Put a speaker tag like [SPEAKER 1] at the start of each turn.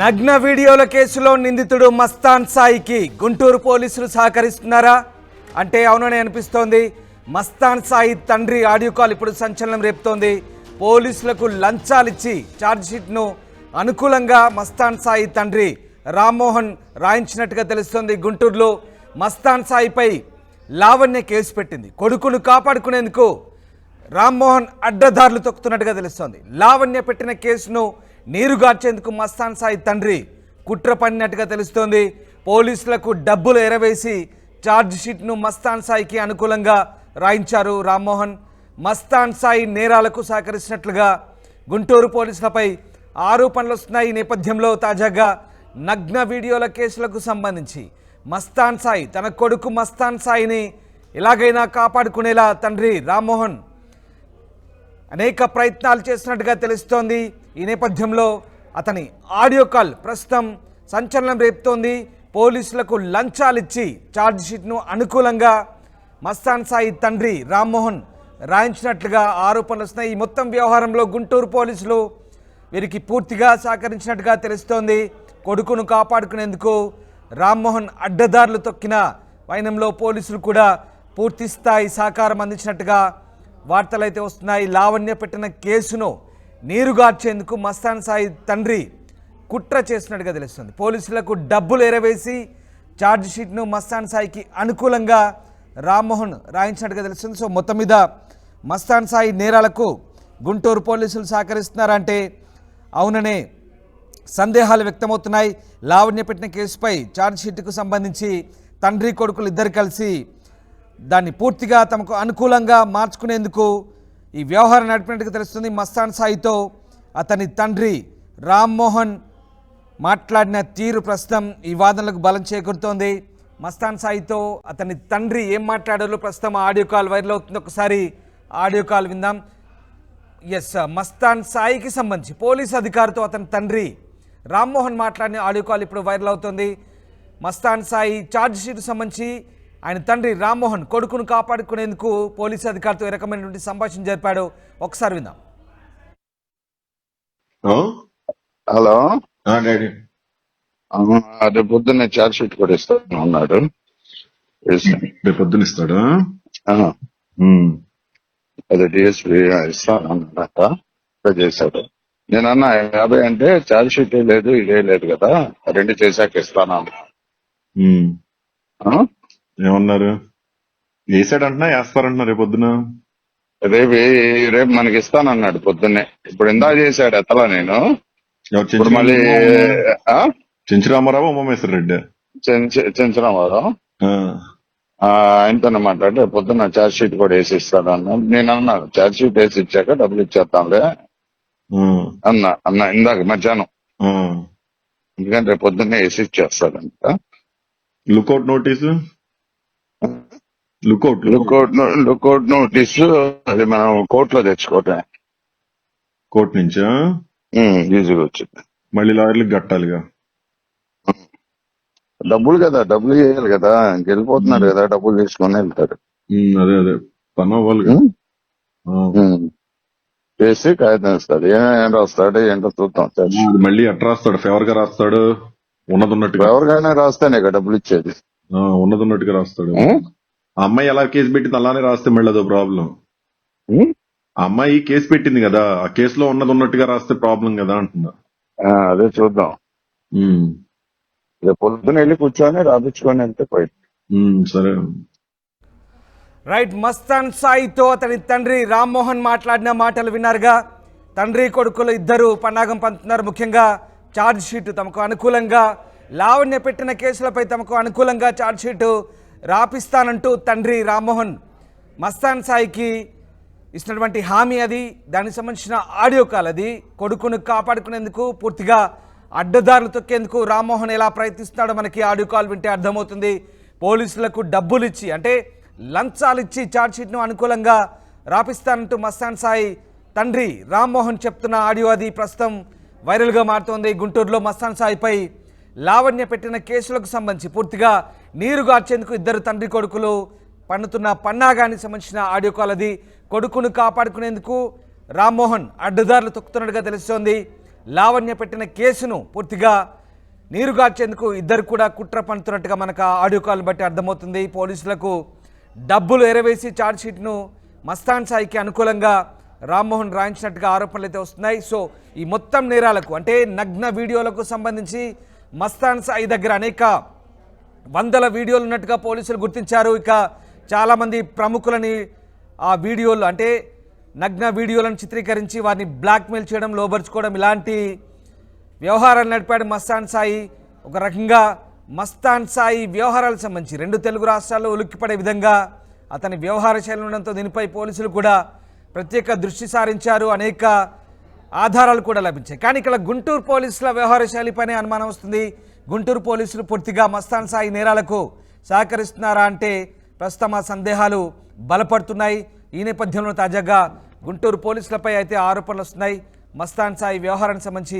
[SPEAKER 1] నగ్న వీడియోల కేసులో నిందితుడు మస్తాన్ సాయికి గుంటూరు పోలీసులు సహకరిస్తున్నారా అంటే అవుననే అనిపిస్తోంది. మస్తాన్ సాయి తండ్రి ఆడియో కాల్ ఇప్పుడు సంచలనం రేపుతోంది. పోలీసులకు లంచాలిచ్చి ఛార్జ్షీట్ను అనుకూలంగా మస్తాన్ సాయి తండ్రి రామ్మోహన్ రాయించినట్టుగా తెలుస్తోంది. గుంటూరులో మస్తాన్ సాయిపై లావణ్య కేసు పెట్టింది. కొడుకును కాపాడుకునేందుకు రామ్మోహన్ అడ్డదారులు తొక్కుతున్నట్టుగా తెలుస్తోంది. లావణ్య పెట్టిన కేసును నీరుగార్చేందుకు మస్తాన్ సాయి తండ్రి కుట్ర పన్నినట్టుగా తెలుస్తోంది. పోలీసులకు డబ్బులు ఎరవేసి ఛార్జ్షీట్ను మస్తాన్ సాయికి అనుకూలంగా రాయించారు రామ్మోహన్. మస్తాన్ సాయి నేరాలకు సహకరిస్తున్నట్లుగా గుంటూరు పోలీసులపై ఆరోపణలు వస్తున్నాయి. ఈ నేపథ్యంలో తాజాగా నగ్న వీడియోల కేసులకు సంబంధించి మస్తాన్ సాయి తన కొడుకు మస్తాన్ సాయిని ఎలాగైనా కాపాడుకునేలా తండ్రి రామ్మోహన్ అనేక ప్రయత్నాలు చేస్తున్నట్టుగా తెలుస్తోంది. ఈ నేపథ్యంలో అతని ఆడియో కాల్ ప్రస్తుతం సంచలనం రేపుతోంది. పోలీసులకు లంచాలిచ్చి ఛార్జ్షీట్ను అనుకూలంగా మస్తాన్ సాయి తండ్రి రామ్మోహన్ రాయించినట్లుగా ఆరోపణలు వస్తున్నాయి. ఈ మొత్తం వ్యవహారంలో గుంటూరు పోలీసులు వీరికి పూర్తిగా సహకరించినట్టుగా తెలుస్తోంది. కొడుకును కాపాడుకునేందుకు రామ్మోహన్ అడ్డదారులు తొక్కిన వైనంలో పోలీసులు కూడా పూర్తి స్థాయి సహకారం అందించినట్టుగా వార్తలైతే వస్తున్నాయి. లావణ్య పెట్టిన కేసును నీరుగార్చేందుకు మస్తాన్ సాయి తండ్రి కుట్ర చేసినట్టుగా తెలుస్తుంది. పోలీసులకు డబ్బులు ఎరవేసి ఛార్జ్షీట్ను మస్తాన్ సాయికి అనుకూలంగా రామ్మోహన్ రాయించినట్టుగా తెలుస్తుంది. సో మొత్తం మీద మస్తాన్ సాయి నేరాలకు గుంటూరు పోలీసులు సహకరిస్తున్నారంటే అవుననే సందేహాలు వ్యక్తమవుతున్నాయి. లావణ్య పెట్టిన కేసుపై ఛార్జ్షీట్కు సంబంధించి తండ్రి కొడుకులు ఇద్దరు కలిసి దాన్ని పూర్తిగా తమకు అనుకూలంగా మార్చుకునేందుకు ఈ వ్యవహారం నడిపినట్టుగా తెలుస్తుంది. మస్తాన్ సాయితో అతని తండ్రి రామ్మోహన్ మాట్లాడిన తీరు ప్రస్తుతం ఈ వాదనలకు బలం చేకూరుతోంది. మస్తాన్ సాయితో అతని తండ్రి ఏం మాట్లాడారో ప్రస్తుతం ఆడియో కాల్ వైరల్ అవుతుంది. ఒకసారి ఆడియో కాల్ విందాం. ఎస్, మస్తాన్ సాయికి సంబంధించి పోలీస్ అధికారితో అతని తండ్రి రామ్మోహన్ మాట్లాడిన ఆడియో కాల్ ఇప్పుడు వైరల్ అవుతుంది. మస్తాన్ సాయి ఛార్జ్షీట్ సంబంధించి ఆయన తండ్రి రామ్మోహన్ కొడుకును కాపాడుకునేందుకు పోలీసు అధికారితో ఏ రకమైనటువంటి సంభాషణ జరిపాడు ఒకసారి విందాం.
[SPEAKER 2] హలో రేపు పొద్దున్నే ఛార్జ్ షీట్ కూడా ఇస్తాను అన్నాడు.
[SPEAKER 3] రేపు పొద్దున్న ఇస్తాడు.
[SPEAKER 2] అదే డిఎస్పీ ఇస్తాను అన్నమాట చేశాడు. నేనన్నా 50 అంటే ఛార్జ్ షీట్ లేదు ఇదే లేదు కదా, 2 చేశాక ఇస్తాను.
[SPEAKER 3] ఏమన్నారు? వేసాడంటున్నా వేస్తారంటున్నా రేపు పొద్దున
[SPEAKER 2] రేపు మనకి ఇస్తానన్నాడు పొద్దున్నే. ఇప్పుడు ఇందా చేశాడు ఎత్తలా నేను. ఇప్పుడు మళ్ళీ
[SPEAKER 3] చెంచురామారావు ఉమామేశ్వర రెడ్డి
[SPEAKER 2] చెంచరామారావు ఆయనతోనే మాట్లాడి రేపు పొద్దున్న ఛార్జ్ షీట్ కూడా వేసి ఇస్తాడు అన్నాడు. నేను అన్నాను ఛార్జ్ షీట్ వేసి ఇచ్చాక డబ్బులు ఇచ్చేస్తాంలే అన్నా ఇందాక మధ్యాహ్నం. ఎందుకంటే రేపు పొద్దున్నే వేసి ఇచ్చేస్తాడంట.
[SPEAKER 3] లుకౌట్ నోటీసు
[SPEAKER 2] లుకౌట్ నోటీసు అది మనం కోర్టులో తెచ్చుకోవటం.
[SPEAKER 3] కోర్టు నుంచా
[SPEAKER 2] ఈజీగా వచ్చింది.
[SPEAKER 3] మళ్ళీ లాయర్లకు కట్టాలిగా
[SPEAKER 2] డబ్బులు కదా, డబ్బులు ఇవ్వాలి కదా. వెళ్ళిపోతున్నారు కదా, డబ్బులు తీసుకొని వెళ్తారు.
[SPEAKER 3] అదే పని అవ్వాలిగా.
[SPEAKER 2] చేసి కాగితం ఇస్తాడు. ఏం రాస్తాడు ఏంటో చూద్దాం.
[SPEAKER 3] మళ్ళీ ఎట్లా రాస్తాడు? ఫేవర్ గా రాస్తాడు? ఉన్నదన్నట్టుగా
[SPEAKER 2] ఎవరికైనా రాస్తేనే కదా డబ్బులు ఇచ్చేది.
[SPEAKER 3] ఉన్నదన్నట్టుగా రాస్తాడు. ఆ అమ్మాయి ఎలా కేసు పెట్టింది అలానే రాస్తే మళ్ళీ అదో ప్రాబ్లం. ఆ అమ్మాయి కేసు పెట్టింది కదా, ఆ కేసులో ఉన్నది ఉన్నట్టుగా రాస్తే ప్రాబ్లం కదా అంటున్నా.
[SPEAKER 2] అదే చూద్దాం. రేపు పొద్దున వెళ్ళి కూర్చొని రాపించుకొని వెళ్తే పోయి.
[SPEAKER 3] సరే
[SPEAKER 1] రైట్. మస్తాన్ సాయితో అతని తండ్రి రామ్మోహన్ మాట్లాడిన మాటలు విన్నారుగా. తండ్రి కొడుకులు ఇద్దరు పన్నాగం పంతున్నారు. ముఖ్యంగా ఛార్జ్షీట్ తమకు అనుకూలంగా, లావణ్య పెట్టిన కేసులపై తమకు అనుకూలంగా ఛార్జ్షీట్ రాపిస్తానంటూ తండ్రి రామ్మోహన్ మస్తాన్ సాయికి ఇచ్చినటువంటి హామీ అది. దానికి సంబంధించిన ఆడియో కాల్ అది. కొడుకును కాపాడుకునేందుకు పూర్తిగా అడ్డదారులు తొక్కేందుకు రామ్మోహన్ ఎలా ప్రయత్నిస్తున్నాడో మనకి ఆడియో కాల్ వింటే అర్థమవుతుంది. పోలీసులకు డబ్బులు ఇచ్చి అంటే లంచాలు ఇచ్చి ఛార్జ్షీట్ను అనుకూలంగా రాపిస్తానంటూ మస్తాన్ సాయి తండ్రి రామ్మోహన్ చెప్తున్న ఆడియో అది ప్రస్తుతం వైరల్గా మారుతోంది. గుంటూరులో మస్తాన్ సాయిపై లావణ్య పెట్టిన కేసులకు సంబంధించి పూర్తిగా నీరుగార్చేందుకు ఇద్దరు తండ్రి కొడుకులు పన్నుతున్న పన్నాగానికి సంబంధించిన ఆడియో కాల్ అది. కొడుకును కాపాడుకునేందుకు రామ్మోహన్ అడ్డదారులు తొక్కుతున్నట్టుగా తెలుస్తోంది. లావణ్య పెట్టిన కేసును పూర్తిగా నీరుగార్చేందుకు ఇద్దరు కూడా కుట్ర పన్నుతున్నట్టుగా మనకు ఆడియో కాల్ బట్టి అర్థమవుతుంది. పోలీసులకు డబ్బులు ఎరవేసి ఛార్జ్షీట్ను మస్తాన్ సాయికి అనుకూలంగా రామ్మోహన్ రాయించినట్టుగా ఆరోపణలు అయితే వస్తున్నాయి. సో ఈ మొత్తం నేరాలకు అంటే నగ్న వీడియోలకు సంబంధించి మస్తాన్ సాయి దగ్గర అనేక వందల వీడియోలు ఉన్నట్టుగా పోలీసులు గుర్తించారు. ఇక చాలామంది ప్రముఖులని ఆ వీడియోలు అంటే నగ్న వీడియోలను చిత్రీకరించి వారిని బ్లాక్మెయిల్ చేయడం, లోబర్చుకోవడం ఇలాంటి వ్యవహారాలు నడిపాడు మస్తాన్ సాయి. ఒక రకంగా మస్తాన్ సాయి వ్యవహారాలకు సంబంధించి రెండు తెలుగు రాష్ట్రాల్లో ఉలిక్కిపడే విధంగా అతని వ్యవహార శైలి ఉండడంతో దీనిపై పోలీసులు కూడా ప్రత్యేక దృష్టి సారించారు. అనేక ఆధారాలు కూడా లభించాయి. కానీ ఇక్కడ గుంటూరు పోలీసుల వ్యవహార శైలిపైనే అనుమానం వస్తుంది. గుంటూరు పోలీసులు పూర్తిగా మస్తాన్ సాయి నేరాలకు సహకరిస్తున్నారా అంటే ప్రస్తుతం ఆ సందేహాలు బలపడుతున్నాయి. ఈ నేపథ్యంలో తాజాగా గుంటూరు పోలీసులపై అయితే ఆరోపణలు వస్తున్నాయి. మస్తాన్ సాయి వ్యవహారానికి సంబంధించి